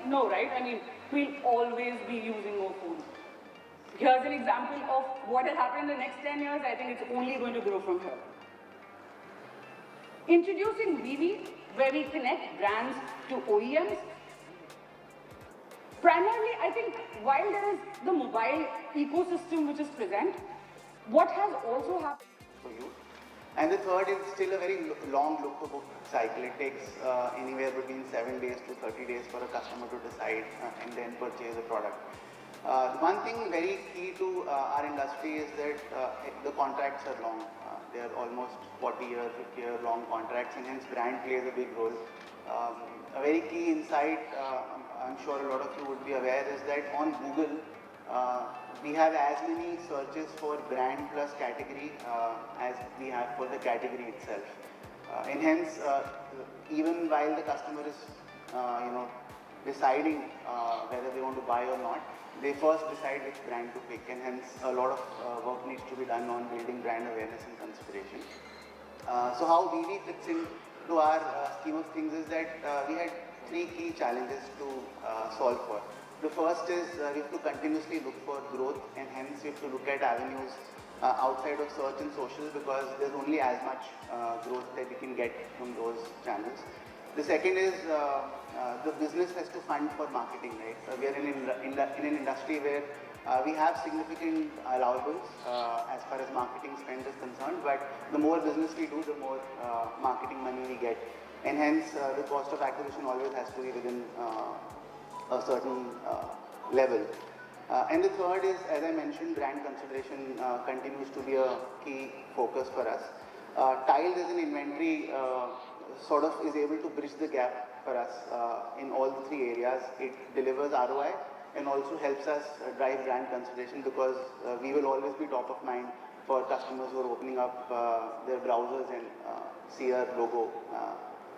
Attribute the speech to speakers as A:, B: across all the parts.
A: no, right? I mean, we'll always be using more food. Here's an example of what will happen in the next 10 years. I think it's only going to grow from here. Introducing Vivi, where we connect brands to OEMs. Primarily, I think while there is the mobile ecosystem which is present, what has also happened
B: for you. And the third is still a very long look to book cycle. It takes anywhere between 7 days to 30 days for a customer to decide and then purchase a product. One thing very key to our industry is that the contracts are long. They are almost 40-year, 50-year long contracts, and hence brand plays a big role. A very key insight, I'm sure a lot of you would be aware, is that on Google, we have as many searches for brand plus category as we have for the category itself. And hence, even while the customer is, deciding whether they want to buy or not, they first decide which brand to pick, and hence a lot of work needs to be done on building brand awareness and consideration. So how Vivi fits into our scheme of things is that we had three key challenges to solve for. The first is we have to continuously look for growth, and hence we have to look at avenues outside of search and social, because there's only as much growth that we can get from those channels. The second is the business has to fund for marketing, right? We are in an industry where we have significant allowables as far as marketing spend is concerned, but the more business we do, the more marketing money we get, and hence the cost of acquisition always has to be within a certain level. And the third is, as I mentioned, brand consideration continues to be a key focus for us. Tiled as an inventory sort of is able to bridge the gap for us in all the three areas. It delivers ROI and also helps us drive brand consideration, because we will always be top of mind for customers who are opening up their browsers and see our logo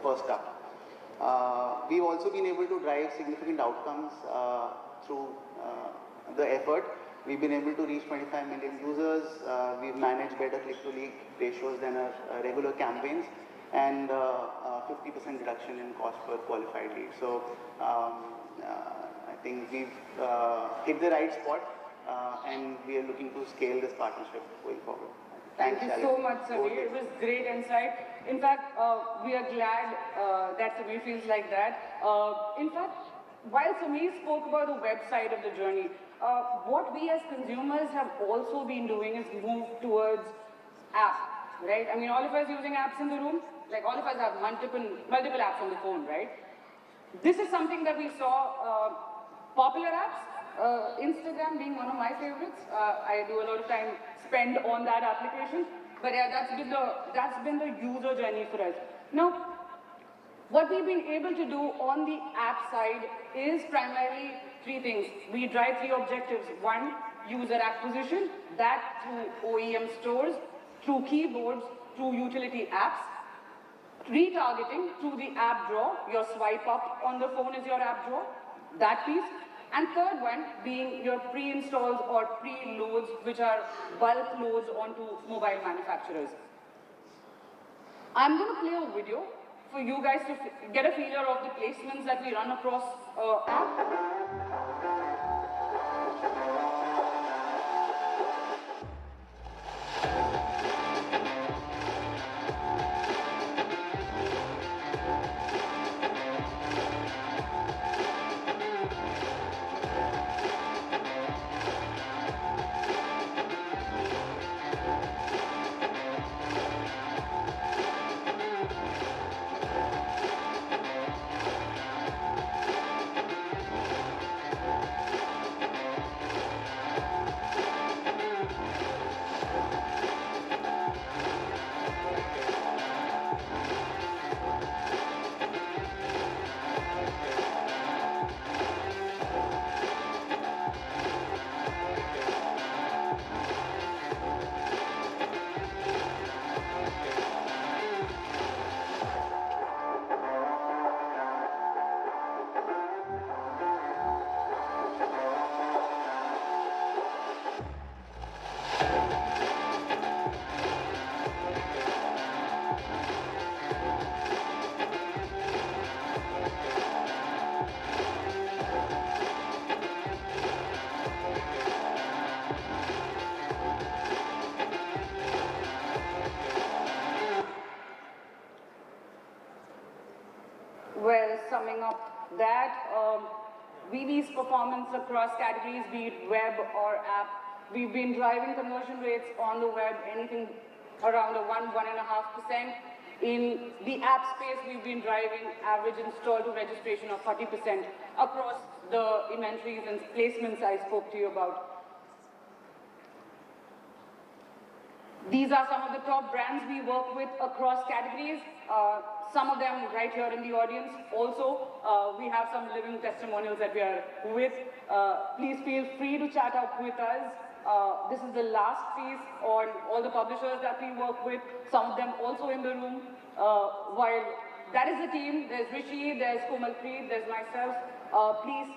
B: first up. We've also been able to drive significant outcomes through the effort. We've been able to reach 25 million users. We've managed better click-to-lead ratios than our regular campaigns, and 50% reduction in cost per qualified lead. So I think we've hit the right spot, and we are looking to scale this partnership going forward.
A: Thank you so much, Sameer. It was great insight. In fact, we are glad that Sameer feels like that. In fact, while Sameer spoke about the website of the journey, what we as consumers have also been doing is move towards apps, right? I mean, all of us using apps in the room, like all of us have multiple apps on the phone, right? This is something that we saw, popular apps, Instagram being one of my favorites. I do a lot of time spend on that application, but yeah, that's been the user journey for us. Now, what we've been able to do on the app side is primarily three things. We drive three objectives. One, user acquisition, that through OEM stores, through keyboards, through utility apps. Retargeting through the app drawer. Your swipe up on the phone is your app drawer, that piece. And third one being your pre-installs or pre-loads, which are bulk loads onto mobile manufacturers. I'm going to play a video for you guys to get a feeler of the placements that we run across app. VV's performance across categories, be it web or app. We've been driving conversion rates on the web, anything around a 1.5%. In the app space, we've been driving average install to registration of 40% across the inventories and placements I spoke to you about. These are some of the top brands we work with across categories. Some of them right here in the audience. Also, we have some living testimonials that we are with. Please feel free to chat up with us. This is the last piece on all the publishers that we work with, some of them also in the room. While that is the team, there's Rishi, there's Komal Preet, there's myself. Please